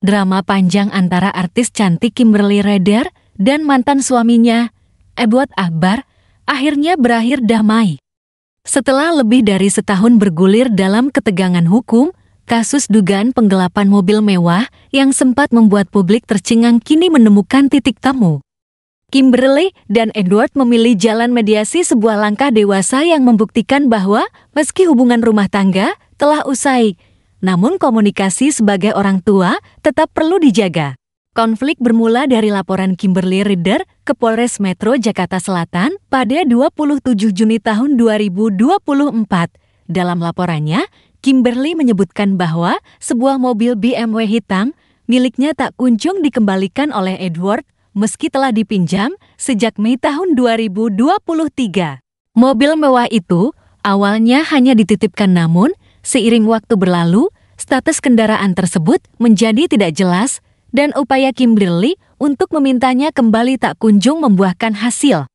Drama panjang antara artis cantik Kimberly Ryder dan mantan suaminya, Edward Akbar, akhirnya berakhir damai. Setelah lebih dari setahun bergulir dalam ketegangan hukum, kasus dugaan penggelapan mobil mewah yang sempat membuat publik tercengang kini menemukan titik temu. Kimberly dan Edward memilih jalan mediasi, sebuah langkah dewasa yang membuktikan bahwa meski hubungan rumah tangga telah usai, namun komunikasi sebagai orang tua tetap perlu dijaga. Konflik bermula dari laporan Kimberly Ryder ke Polres Metro Jakarta Selatan pada 27 Juni tahun 2024. Dalam laporannya, Kimberly menyebutkan bahwa sebuah mobil BMW hitam miliknya tak kunjung dikembalikan oleh Edward meski telah dipinjam sejak Mei tahun 2023. Mobil mewah itu awalnya hanya dititipkan, namun seiring waktu berlalu, status kendaraan tersebut menjadi tidak jelas dan upaya Kimberly untuk memintanya kembali tak kunjung membuahkan hasil.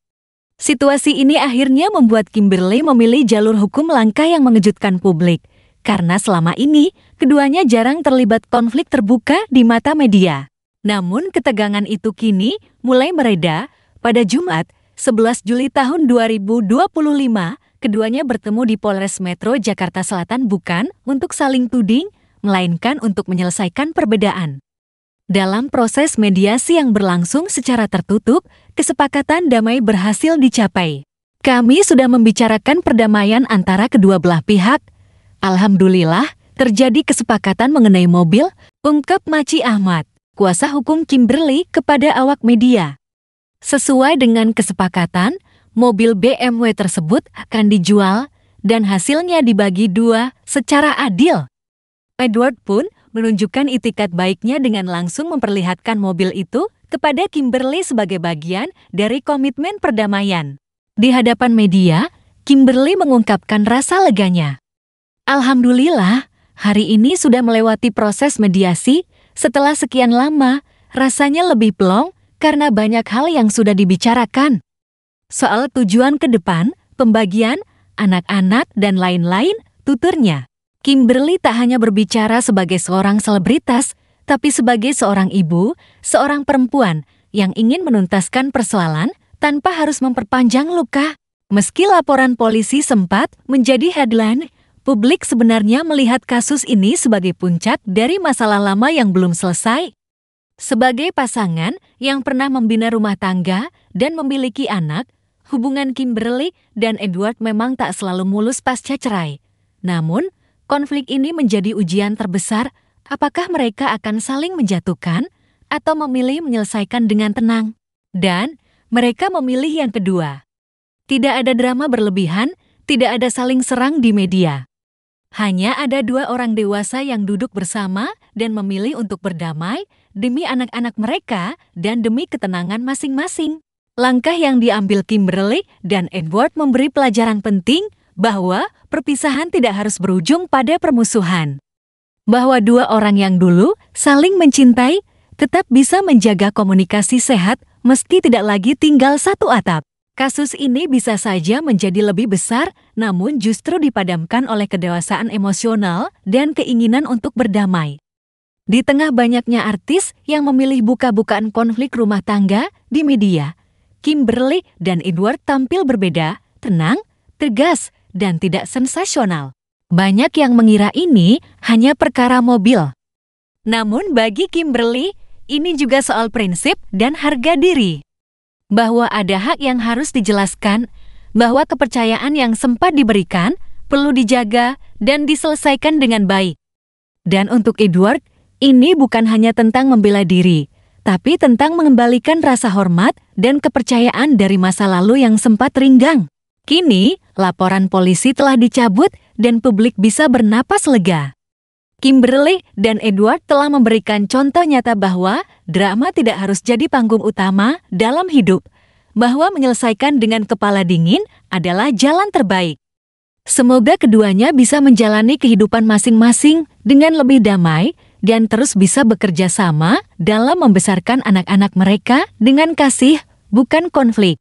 Situasi ini akhirnya membuat Kimberly memilih jalur hukum, langkah yang mengejutkan publik, karena selama ini keduanya jarang terlibat konflik terbuka di mata media. Namun ketegangan itu kini mulai mereda. Pada Jumat, 11 Juli tahun 2025, keduanya bertemu di Polres Metro Jakarta Selatan bukan untuk saling tuding, melainkan untuk menyelesaikan perbedaan. Dalam proses mediasi yang berlangsung secara tertutup, kesepakatan damai berhasil dicapai. Kami sudah membicarakan perdamaian antara kedua belah pihak. Alhamdulillah, terjadi kesepakatan mengenai mobil, ungkap Maci Ahmad, kuasa hukum Kimberly kepada awak media. Sesuai dengan kesepakatan, mobil BMW tersebut akan dijual dan hasilnya dibagi dua secara adil. Edward pun menunjukkan itikat baiknya dengan langsung memperlihatkan mobil itu kepada Kimberly sebagai bagian dari komitmen perdamaian. Di hadapan media, Kimberly mengungkapkan rasa leganya. Alhamdulillah, hari ini sudah melewati proses mediasi. Setelah sekian lama, rasanya lebih plong karena banyak hal yang sudah dibicarakan. Soal tujuan ke depan, pembagian, anak-anak, dan lain-lain, tuturnya. Kimberly tak hanya berbicara sebagai seorang selebritas, tapi sebagai seorang ibu, seorang perempuan yang ingin menuntaskan persoalan tanpa harus memperpanjang luka. Meski laporan polisi sempat menjadi headline, publik sebenarnya melihat kasus ini sebagai puncak dari masalah lama yang belum selesai. Sebagai pasangan yang pernah membina rumah tangga dan memiliki anak, hubungan Kimberly dan Edward memang tak selalu mulus pasca cerai. Namun, konflik ini menjadi ujian terbesar, apakah mereka akan saling menjatuhkan atau memilih menyelesaikan dengan tenang. Dan mereka memilih yang kedua. Tidak ada drama berlebihan, tidak ada saling serang di media. Hanya ada dua orang dewasa yang duduk bersama dan memilih untuk berdamai demi anak-anak mereka dan demi ketenangan masing-masing. Langkah yang diambil Kimberly dan Edward memberi pelajaran penting bahwa perpisahan tidak harus berujung pada permusuhan. Bahwa dua orang yang dulu saling mencintai tetap bisa menjaga komunikasi sehat meski tidak lagi tinggal satu atap. Kasus ini bisa saja menjadi lebih besar, namun justru dipadamkan oleh kedewasaan emosional dan keinginan untuk berdamai. Di tengah banyaknya artis yang memilih buka-bukaan konflik rumah tangga di media, Kimberly dan Edward tampil berbeda, tenang, tegas, dan tidak sensasional. Banyak yang mengira ini hanya perkara mobil. Namun bagi Kimberly, ini juga soal prinsip dan harga diri. Bahwa ada hak yang harus dijelaskan, bahwa kepercayaan yang sempat diberikan perlu dijaga dan diselesaikan dengan baik. Dan untuk Edward, ini bukan hanya tentang membela diri, tapi tentang mengembalikan rasa hormat dan kepercayaan dari masa lalu yang sempat renggang. Kini, laporan polisi telah dicabut dan publik bisa bernapas lega. Kimberly dan Edward telah memberikan contoh nyata bahwa drama tidak harus jadi panggung utama dalam hidup, bahwa menyelesaikan dengan kepala dingin adalah jalan terbaik. Semoga keduanya bisa menjalani kehidupan masing-masing dengan lebih damai dan terus bisa bekerja sama dalam membesarkan anak-anak mereka dengan kasih, bukan konflik.